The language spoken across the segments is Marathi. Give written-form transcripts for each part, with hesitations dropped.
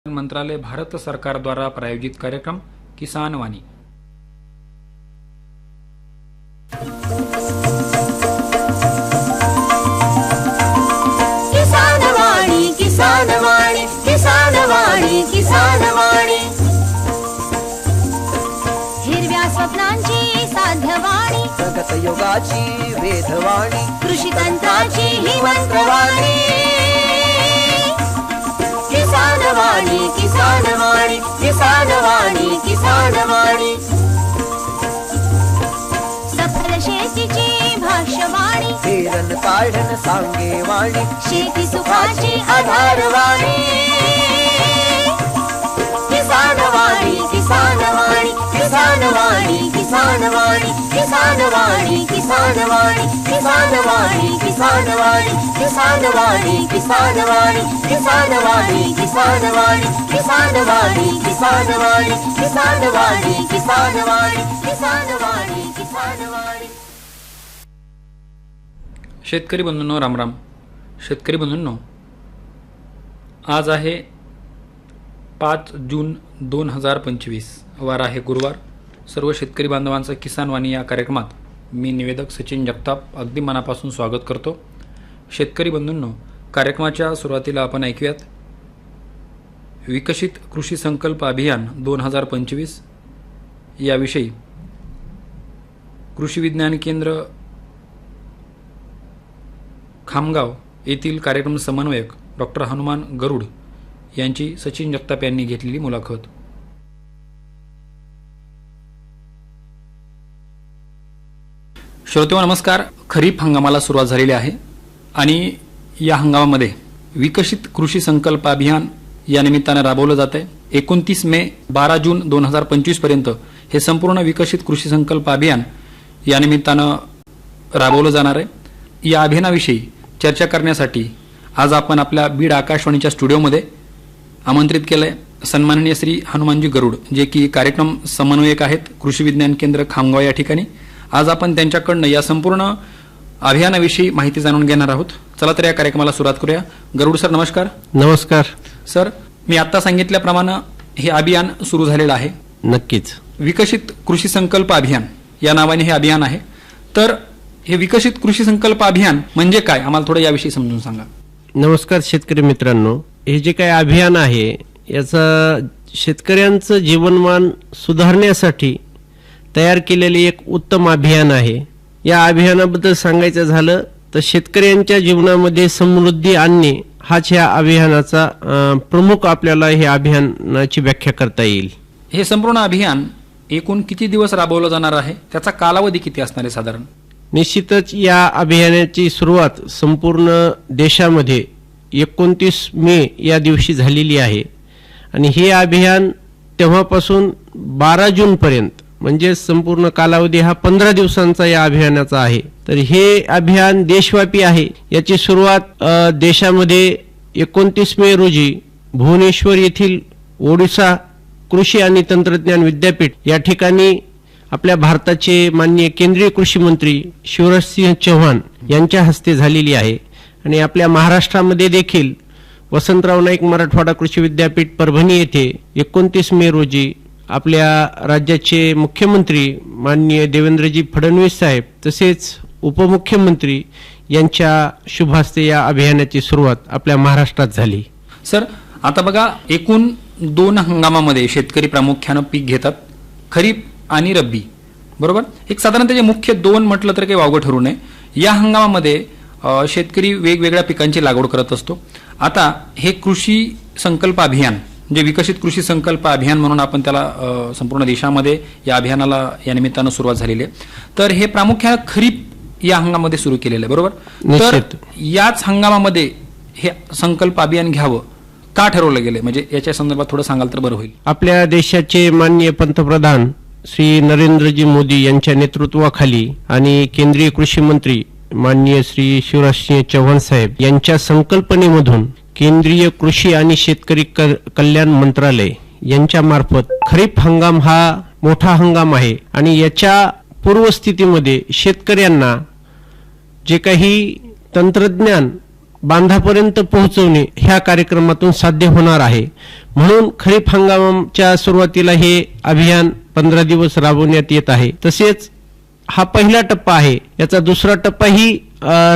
मंत्रालय भारत सरकार द्वारा प्रायोजित कार्यक्रम किसान वाणी। किसान वाणी, किसान वाणी, किसान वाणी, किसान वाणी। हिरव्या स्वप्नांची साध्यवाणी, प्रगत योगाची वेधवाणी, कृषी तंत्राची ही मंत्रवाणी। किसान वाणी, किसान वाणी, किसान वाणी, किसान वाणी। सफल शेतीची भाष्यवाणी, पेरन काढन सांगे वाणी, शेती सुखाची आधारवाणी। किसान वाणी, किसान वाणी, किसान वाणी, किसान वाणी, किसान वाणी, किसान वाणी, किसान वाणी, किसान वाणी, किसान वाणी, किसान वाणी, किसान वाणी, किसान वाणी, किसान वाणी, किसान वाणी, किसान वाणी, किसान वाणी, किसान वाणी, किसान वाणी। शेतकरी बंधूंनो रामराम। शेतकरी बंधूंनो, आज आहे 5 जून 2025, वार आहे गुरुवार। सर्व शेतकरी बांधवांचं किसान वाणी या कार्यक्रमात मी निवेदक सचिन जगताप अगदी मनापासून स्वागत करतो। शेतकरी बंधूंनो, कार्यक्रमाच्या सुरुवातीला आपण ऐकूयात विकसित कृषी संकल्प अभियान 2025 याविषयी कृषी विज्ञान केंद्र खामगाव येथील कार्यक्रम समन्वयक डॉक्टर हनुमान गरुड यांची सचिन जगताप यांनी घेतलेली मुलाखत। श्रोतेहो नमस्कार। खरीप हंगामाला सुरुवात झालेली आहे आणि या हंगामामध्ये विकसित कृषी संकल्प अभियान या निमित्ताने राबवलं जात आहे। 29 मे 12 जून 2025 पर्यंत हे संपूर्ण विकसित कृषी संकल्प अभियान या निमित्तानं राबवलं जाणार आहे। या अभियानाविषयी चर्चा करण्यासाठी आज आपण आपल्या बीड आकाशवाणीच्या स्टुडिओमध्ये आमंत्रित केलंय सन्माननीय श्री हनुमानजी गरुड, जे की कार्यक्रम समन्वयक आहेत कृषी विज्ञान केंद्र खामगाव या ठिकाणी। आज आपण त्यांच्याकडनं या संपूर्ण अभियानाविषयी माहिती जाणून घेणार आहोत। चला तर या कार्यक्रमाला सुरुवात करूया। गरुड सर नमस्कार। नमस्कार सर, मी आता सांगितल्याप्रमाणे हे अभियान सुरू झालेलं आहे। नक्कीच विकसित कृषी संकल्प अभियान या नावाने हे अभियान आहे। तर हे विकसित कृषी संकल्प अभियान म्हणजे काय, आम्हाला थोडं याविषयी समजून सांगा। नमस्कार शेतकरी मित्रांनो, हे जे काही अभियान आहे याचा शेतकऱ्यांचं जीवनमान सुधारण्यासाठी तयार केलेले एक उत्तम अभियान आहे। या अभियानाबद्दल सांगायचं झालं तर शेतकऱ्यांच्या जीवनामध्ये समृद्धी आणणे हाच या अभियानाचा प्रमुख आपल्याला हे अभियानाची व्याख्या करता येईल। हे संपूर्ण अभियान एकूण किती दिवस राबवलं जाणार आहे, त्याचा कालावधी किती असणार आहे साधारण? निश्चितच या अभियानाची सुरुवात संपूर्ण देशामध्ये 29 मे या दिवशी झालेली आहे आणि हे अभियान तेव्हापासून 12 जून पर्यंत म्हणजे संपूर्ण कालावधी हा 15 दिवसांचा या अभियानाचा आहे। तर हे अभियान देशव्यापी आहे। याची सुरुवात देशामध्ये 29 मे रोजी भुवनेश्वर येथील ओडिशा कृषी आणि तंत्रज्ञान विद्यापीठ या ठिकाणी आपल्या भारताचे माननीय केंद्रीय कृषी मंत्री शिवराज सिंह चौहान यांच्या हस्ते झालेली आहे आणि आपल्या महाराष्ट्रामध्ये देखील वसंतराव नाईक मराठवाडा कृषी विद्यापीठ परभणी येथे 29 मे रोजी आपल्या राज्याचे मुख्यमंत्री माननीय देवेंद्रजी फडणवीस साहेब तसेच उपमुख्यमंत्री यांच्या शुभ हस्ते या अभियानाची सुरुवात आपल्या महाराष्ट्रात झाली। सर, आता बघा, एकूण 2 हंगामामध्ये शेतकरी प्रामुख्यानं पीक घेतात, खरीप आणि रब्बी, बरोबर? एक साधारण त्याचे मुख्य 2 म्हटलं तर काही वावगं ठरू नये। या हंगामामध्ये शेतकरी वेगवेगळ्या पिकांची लागवड करत असतो। आता हे कृषी संकल्प अभियान, जे विकसित कृषी संकल्प अभियान म्हणून आपण त्याला संपूर्ण देशामध्ये या अभियानाला या निमित्तानं सुरुवात झालेली आहे। तर हे प्रामुख्याने खरीप या हंगामामध्ये सुरू केलेलं आहे, बरोबर? तर निश्चित। याच हंगामामध्ये हे संकल्प अभियान घ्यावं का ठरवलं गेलं, म्हणजे याच्या संदर्भात थोडं सांगाल तर बरं होईल। आपल्या देशाचे माननीय पंतप्रधान श्री नरेंद्रजी मोदी यांच्या नेतृत्वाखाली आणि केंद्रीय कृषी मंत्री माननीय श्री शिवराज सिंह चौहान साहेब यांच्या संकल्पनेमधून केंद्रीय कृषी आणि शेतकरी कल्याण मंत्रालय यांच्या मार्फत खरीप हंगाम हा मोठा हंगाम आहे आणि याच्या पूर्वस्थितीमध्ये शेतकऱ्यांना जे काही तंत्रज्ञान बांधापर्यंत पोहोचवणे ह्या कार्यक्रमातून साध्य होणार आहे. म्हणून खरीप हंगामाच्या सुरुवातीला हे अभियान 15 दिवस राबवण्यात येत आहे. तसेच हा पहिला टप्पा आहे. याचा दुसरा टप्पाही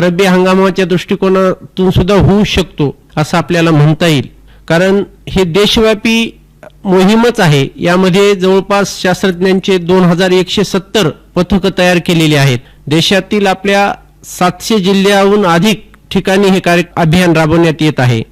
रब्बी हंगामाच्या दृष्टिकोनातून सुद्धा होऊ शकतो असं आपल्याला म्हणता येईल. कारण हे देशव्यापी मोहीमच आहे. यामध्ये जवळपास शास्त्रज्ञांचे 2170 पथकं तयार केलेली आहेत. देशातील आपल्या 700 जिल्ह्याहून अधिक ठिकाणी हे अभियान राबवण्यात येत आहे.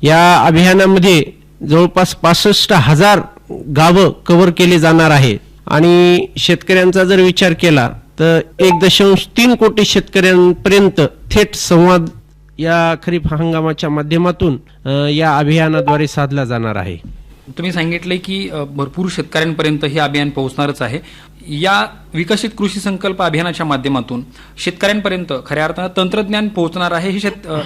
या अभियानामध्ये जवळपास 65,000 गावं कव्हर केले जाणार आहेत आणि शेतकऱ्यांचा जर विचार केला तर 1.3 कोटी शेतकऱ्यांपर्यंत थेट संवाद या खरीप हंगामाच्या माध्यमातून या अभियानाद्वारे साधला जाणार आहे. तुम्ही सांगितले की भरपूर शेतकऱ्यांपर्यंत हे अभियान पोहोचणारच आहे. या विकसित कृषी संकल्प अभियानाच्या माध्यमातून शेतकऱ्यांपर्यंत खऱ्या अर्थानं तंत्रज्ञान पोहोचणार आहे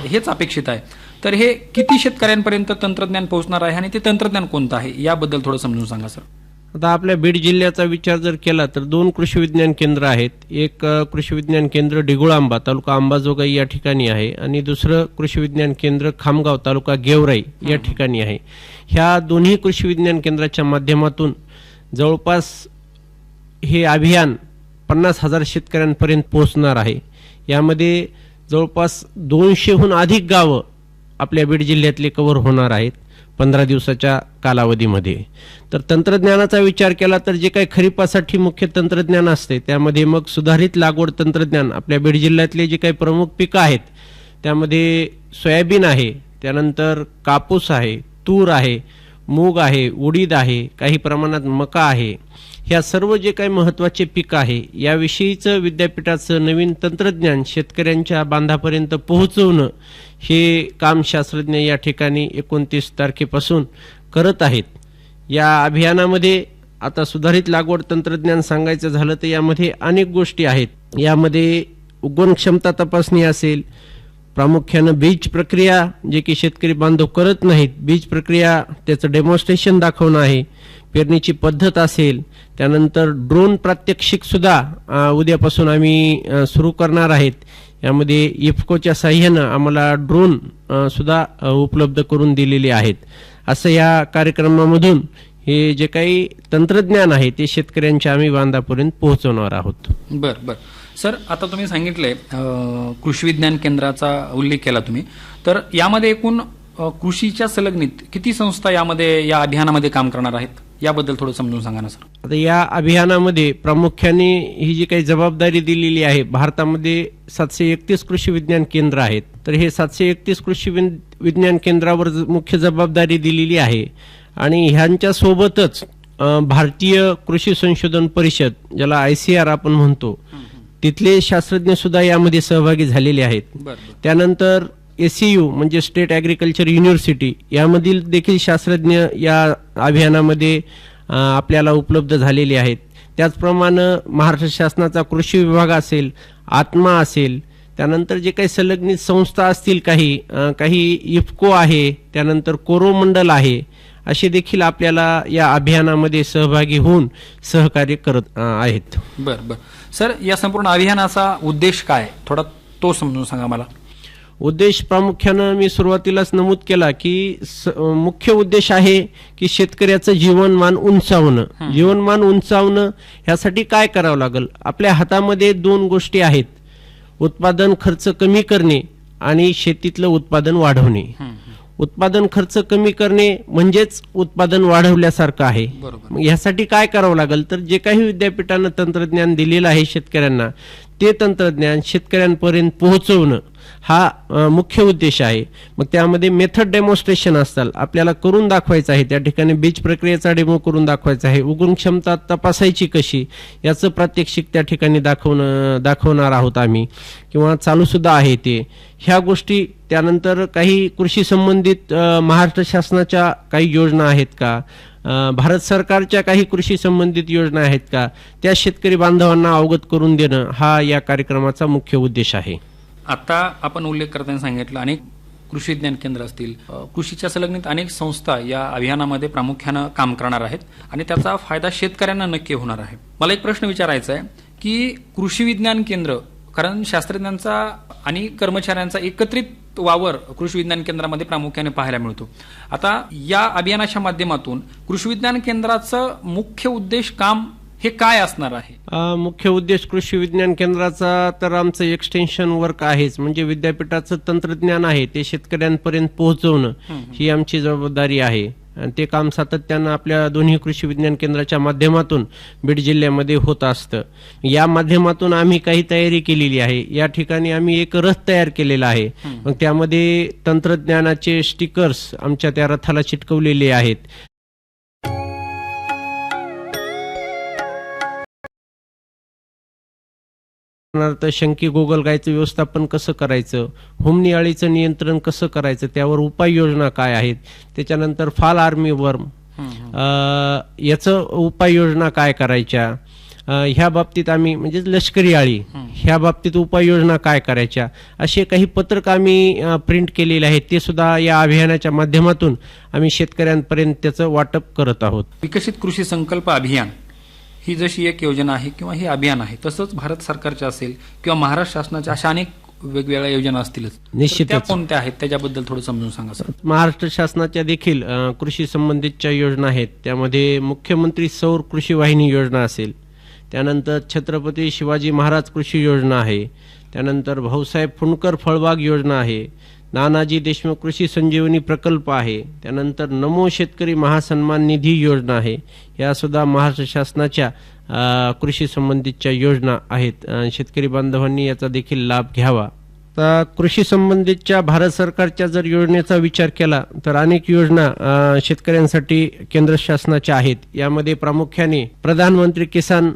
हेच अपेक्षित आहे. तर हे किती शेतकऱ्यांपर्यंत तंत्रज्ञान पोहोचणार आहे आणि ते तंत्रज्ञान कोणतं आहे याबद्दल थोडं समजून सांगा सर. आता आपल्या बीड जिल्ह्याचा विचार जर केला तर 2 कृषी विज्ञान केंद्र आहेत. एक कृषी विज्ञान केंद्र डिगुळांबा तालुका अंबाजोगाई या ठिकाणी आहे आणि दुसरं कृषी विज्ञान केंद्र खामगाव तालुका गेवराई या ठिकाणी आहे. ह्या दोन्ही कृषी विज्ञान केंद्राच्या माध्यमातून जवळपास हे अभियान 50,000 शेतकऱ्यांपर्यंत पोहोचणार आहे. यामध्ये जवळपास 200हून अधिक गावं आपल्या बीड जिल्ह्यातले कव्हर होणार आहेत 15 दिवसाच्या कालावधीमध्ये. तर तंत्रज्ञानाचा विचार केला तर जे काही खरीपासाठी मुख्य तंत्रज्ञान असते त्यामध्ये मग सुधारित लागवड तंत्रज्ञान आपल्या बीड जिल्ह्यातले जे काही प्रमुख पिकं आहेत त्यामध्ये सोयाबीन आहे, त्यानंतर कापूस आहे, तूर आहे, मूग आहे, उडीद आहे, काही प्रमाणात मका आहे. ह्या सर्व जे काही महत्त्वाचे पीक आहे याविषयीचं विद्यापीठाचं नवीन तंत्रज्ञान शेतकऱ्यांच्या बांधापर्यंत पोहोचवणं हे काम शास्त्रज्ञ या ठिकाणी 29 तारखेपासून करत आहेत. या अभियानामध्ये आता सुधारित लागवड तंत्रज्ञान सांगायचं झालं तर यामध्ये अनेक गोष्टी आहेत. यामध्ये उगवण क्षमता तपासणी असेल, प्रामुख्यानं बीज प्रक्रिया जे की शेतकरी बांधव करत नाहीत, बीज प्रक्रिया त्याचं डेमॉन्स्ट्रेशन दाखवणं आहे, पेरणीची पद्धत असेल, त्यानंतर ड्रोन प्रात्यक्षिक सुद्धा उद्यापासून आम्ही सुरू करणार आहेत. यामध्ये इफ्कोच्या साह्यानं आम्हाला ड्रोन सुद्धा उपलब्ध करून दिलेले आहेत. असं या कार्यक्रमामधून हे जे काही तंत्रज्ञान आहे ते शेतकऱ्यांच्या आम्ही बांधापर्यंत पोहोचवणार आहोत. बर सर, आता तुम्ही सांगितले कृषी विज्ञान केंद्राचा उल्लेख केला तुम्ही, तर यामध्ये एकूण कृषीच्या संलग्नित किती संस्था या अभियानामध्ये काम करणार आहेत याबद्दल थोडं समजून सांगा ना सर. आता या अभियानामध्ये प्रामुख्याने ही जी काही जबाबदारी दिलेली आहे, भारतामध्ये 731 कृषी विज्ञान केंद्र आहेत. तर हे 731 कृषी विज्ञान केंद्रावर मुख्य जबाबदारी दिलेली आहे आणि ह्यांच्या सोबतच भारतीय कृषी संशोधन परिषद ज्याला ICAR आपण म्हणतो तिथले शास्त्रज्ञ सुद्धा यामध्ये सहभागी झालेले आहेत. त्यानंतर SCU म्हणजे स्टेट ॲग्रिकल्चर युनिव्हर्सिटी यामधील देखील शास्त्रज्ञ या अभियानामध्ये आपल्याला उपलब्ध झालेले आहेत. त्याचप्रमाणे महाराष्ट्र शासनाचा कृषी विभाग असेल, आत्मा असेल, त्यानंतर जे काही संलग्नित संस्था असतील काही इफ्को आहे, त्यानंतर कोरोमंडल आहे, असे देखील आपल्याला या अभियानामध्ये सहभागी होऊन सहकार्य करत आहेत. बर सर, या संपूर्ण अभियानाचा उद्देश काय थोडा तो समजून सांगा मला. उद्देश प्रामुख्यानं मी सुरुवातीलाच नमूद केला की मुख्य उद्देश आहे की शेतकऱ्याचं जीवनमान उंचावणं. जीवनमान उंचावणं ह्यासाठी काय करावं लागेल. आपल्या हातामध्ये 2 गोष्टी आहेत, उत्पादन खर्च कमी करणे आणि शेतीतलं उत्पादन वाढवणे. उत्पादन खर्च कमी करणे म्हणजेच उत्पादन वाढवल्यासारखं आहे. ह्यासाठी काय करावं लागेल तर जे काही विद्यापीठानं तंत्रज्ञान दिलेलं आहे शेतकऱ्यांना ते तंत्रज्ञान शेतकऱ्यांपर्यंत पोहोचवणं हा मुख्य उद्देश आहे. मग त्यामध्ये मेथड डेमॉन्स्ट्रेशन असतात, आपल्याला करून दाखवायचं आहे. त्या ठिकाणी बीज प्रक्रियेचा डेमो करून दाखवायचा आहे. उगवण क्षमता तपासायची कशी याचं प्रात्यक्षिक त्या ठिकाणी दाखवणार आहोत आम्ही, किंवा चालू सुद्धा आहे ते ह्या गोष्टी. त्यानंतर काही कृषी संबंधित महाराष्ट्र शासनाच्या काही योजना आहेत का, भारत सरकारच्या काही कृषी संबंधित योजना आहेत का, त्या शेतकरी बांधवांना अवगत करून देणं हा या कार्यक्रमाचा मुख्य उद्देश आहे. आता आपण उल्लेख करताना सांगितलं अनेक कृषी विज्ञान केंद्र असतील, कृषीच्या संलग्नित अनेक संस्था या अभियानामध्ये प्रामुख्यानं काम करणार आहेत आणि त्याचा फायदा शेतकऱ्यांना नक्की होणार आहे. मला एक प्रश्न विचारायचा आहे की कृषी विज्ञान केंद्र, कारण शास्त्रज्ञांचा आणि कर्मचाऱ्यांचा एकत्रित वावर कृषी विज्ञान केंद्रामध्ये प्रामुख्याने पाहायला मिळतो. आता या अभियानाच्या माध्यमातून कृषी विज्ञान केंद्राचं मुख्य उद्देश काम हे काय असणार आहे? मुख्य उद्देश कृषी विज्ञान केंद्राचा तर आमचं एक्सटेन्शन वर्क आहेच. म्हणजे विद्यापीठाचं तंत्रज्ञान आहे ते शेतकऱ्यांपर्यंत पोहोचवणं ही आमची जबाबदारी आहे. आणि ते काम सातत्यानं आपल्या दोन्ही कृषी विज्ञान केंद्राच्या माध्यमातून बीड जिल्ह्यामध्ये होत असतं. या माध्यमातून आम्ही काही तयारी केलेली आहे. या ठिकाणी आम्ही एक रथ तयार केलेला आहे. मग त्यामध्ये तंत्रज्ञानाचे स्टिकर्स आमच्या त्या रथाला चिटकवलेले आहेत. उदाहरणार्थ शंकी गोगलगायचं व्यवस्थापन कसं करायचं, हुमणी अळीचं नियंत्रण कसं करायचं, त्यावर उपाययोजना काय आहेत, त्याच्यानंतर फाल आर्मी वर्म याचं उपाययोजना काय करायच्या, ह्या बाबतीत आम्ही म्हणजे लष्करी आळी ह्या बाबतीत उपाययोजना काय करायच्या, असे काही पत्रक आम्ही प्रिंट केलेले आहेत. ते सुद्धा या अभियानाच्या माध्यमातून आम्ही शेतकऱ्यांपर्यंत त्याचं वाटप करत आहोत. विकसित कृषी संकल्प अभियान ही जशी एक योजना आहे किंवा हे अभियान आहे, तसंच भारत सरकारच्या असेल किंवा महाराष्ट्र शासनाच्या अशा अनेक वेगवेगळ्या योजना असतीलच. निश्चितच. त्या कोणत्या आहेत त्याच्याबद्दल थोडं समजून सांगा सर. महाराष्ट्र शासनाच्या देखील कृषी संबंधितच्या योजना आहेत. त्यामध्ये मुख्यमंत्री सौर कृषी वाहिनी योजना असेल, त्यानंतर छत्रपती शिवाजी महाराज कृषी योजना आहे, त्यानंतर भाऊसाहेब फुंडकर फळबाग योजना आहे, नानाजी देशमुख कृषी संजीवनी प्रकल्प आहे, त्यानंतर नमो शेतकरी महासन्मान निधी योजना आहे. या सुद्धा महाराष्ट्र शासनाच्या कृषी संबंधितच्या योजना आहेत. शेतकरी बांधवांनी याचा देखील लाभ घ्यावा. आता कृषी संबंधितच्या भारत सरकारच्या जर योजनेचा विचार केला तर अनेक योजना शेतकऱ्यांसाठी केंद्र शासनाच्या आहेत. यामध्ये प्रामुख्याने प्रधानमंत्री किसान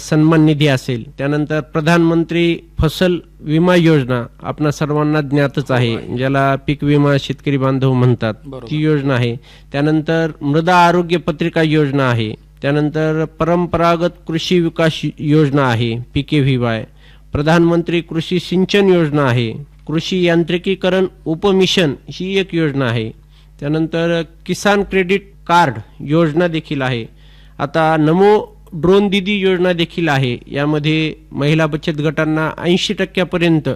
सन्मान निधी असेल, त्यानंतर प्रधानमंत्री फसल विमा योजना आपणा सर्वांना ज्ञातच आहे, ज्याला पीक विमा शेतकरी बांधव म्हणतात, ती योजना आहे. त्यानंतर मृदा आरोग्य पत्रिका योजना आहे. त्यानंतर परंपरागत कृषी विकास योजना आहे PKVY. प्रधानमंत्री कृषी सिंचन योजना आहे. कृषी यांत्रिकीकरण उपमिशन ही एक योजना आहे. त्यानंतर किसान क्रेडिट कार्ड योजना देखील आहे. आता नमो ड्रोन दीदी योजना देखील आहे. यामध्ये महिला बचत गटांना 80%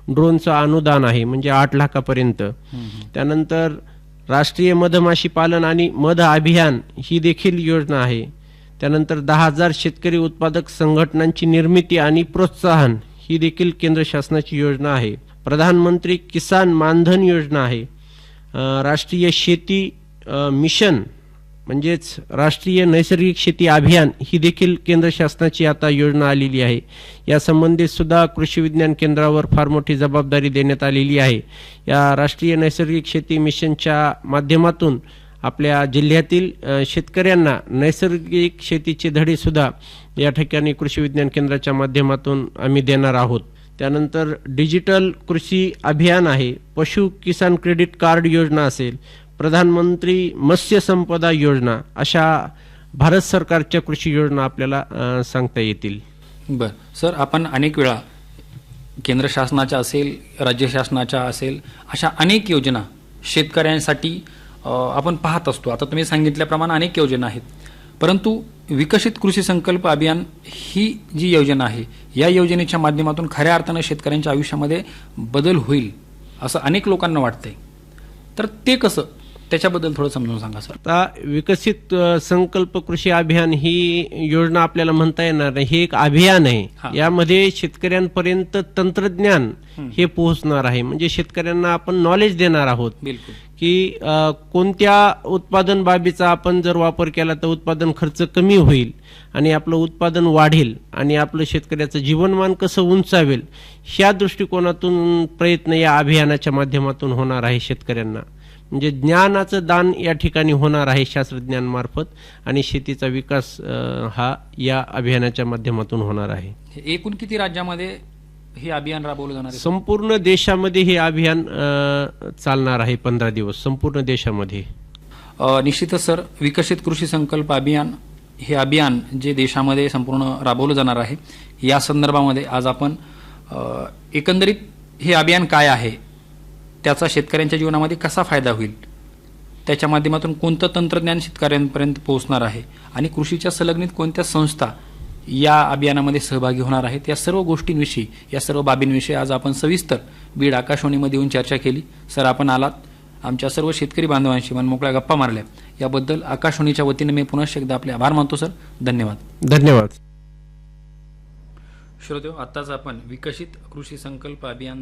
ड्रोनचं अनुदान आहे, म्हणजे 8 लाखापर्यंत. त्यानंतर राष्ट्रीय मधमाशी पालन आणि मध अभियान ही देखील योजना आहे. त्यानंतर 10,000 शेतकरी उत्पादक संघटनांची निर्मिती आणि प्रोत्साहन ही देखील केंद्र शासनाची योजना आहे. प्रधानमंत्री किसान मानधन योजना आहे. राष्ट्रीय शेती मिशन म्हणजेच राष्ट्रीय नैसर्गिक शेती अभियान ही देखील केंद्र शासनाची आता योजना आलेली आहे. या संबंधित सुद्धा कृषी विज्ञान केंद्रावर फार मोठी जबाबदारी देण्यात आलेली आहे. या राष्ट्रीय नैसर्गिक शेती मिशनच्या माध्यमातून आपल्या जिल्ह्यातील शेतकऱ्यांना नैसर्गिक शेतीचे धडे सुद्धा या ठिकाणी कृषी विज्ञान केंद्राच्या माध्यमातून आम्ही देणार आहोत. त्यानंतर डिजिटल कृषी अभियान आहे. पशु किसान क्रेडिट कार्ड योजना असेल, प्रधानमंत्री मत्स्य संपदा योजना, अशा भारत सरकारच्या कृषी योजना आपल्याला सांगता येतील. बर सर, आपण अनेक वेळा केंद्र शासनाच्या असेल, राज्य शासनाच्या असेल, अशा अनेक योजना शेतकऱ्यांसाठी आपण पाहत असतो. आता तुम्ही सांगितल्याप्रमाणे अनेक योजना आहेत, परंतु विकसित कृषी संकल्प अभियान ही जी योजना आहे, या योजनेच्या माध्यमातून खऱ्या अर्थानं शेतकऱ्यांच्या आयुष्यामध्ये बदल होईल असं अनेक लोकांना वाटतंय. तर ते कसं, त्याच्याबद्दल थोडं समजून सांगा सर. आता विकसित संकल्प कृषी अभियान ही योजना आपल्याला म्हणता येणार नाही, हे एक अभियान आहे. यामध्ये शेतकऱ्यांपर्यंत तंत्रज्ञान हे पोहोचणार आहे. म्हणजे शेतकऱ्यांना आपण नॉलेज देणार आहोत बिलकुल की कोणत्या उत्पादन बाबीचा आपण जर वापर केला तर उत्पादन खर्च कमी होईल आणि आपलं उत्पादन वाढेल आणि आपलं शेतकऱ्याचं जीवनमान कसं उंचावेल, ह्या दृष्टिकोनातून प्रयत्न या अभियानाच्या माध्यमातून होणार आहे. शेतकऱ्यांना म्हणजे ज्ञानाचं दान या ठिकाणी होणार आहे शास्त्रज्ञांमार्फत, आणि शेतीचा विकास हा या अभियानाच्या माध्यमातून होणार आहे. एकूण किती राज्यामध्ये हे अभियान राबवलं जाणार आहे? संपूर्ण देशामध्ये हे अभियान चालणार आहे 15 दिवस संपूर्ण देशामध्ये. निश्चितच सर, विकसित कृषी संकल्प अभियान हे अभियान जे देशामध्ये संपूर्ण राबवलं जाणार आहे, या संदर्भामध्ये आज आपण एकंदरीत हे अभियान काय आहे, त्याचा शेतकऱ्यांच्या जीवनामध्ये कसा फायदा होईल, त्याच्या माध्यमातून कोणतं तंत्रज्ञान शेतकऱ्यांपर्यंत पोहोचणार आहे आणि कृषीच्या संलग्नित कोणत्या संस्था या अभियानामध्ये सहभागी होणार आहेत. या सर्व गोष्टींविषयी, या सर्व बाबींविषयी आज आपण सविस्तर बीड आकाशवाणीमध्ये येऊन चर्चा केली. सर, आपण आलात, आमच्या सर्व शेतकरी बांधवांशी मनमोकळ्या गप्पा मारल्या, याबद्दल आकाशवाणीच्या वतीने मी पुन्हा एकदा आपले आभार मानतो सर. धन्यवाद. धन्यवाद. श्रोतेहो, आत्ताच आपण विकसित कृषी संकल्प अभियान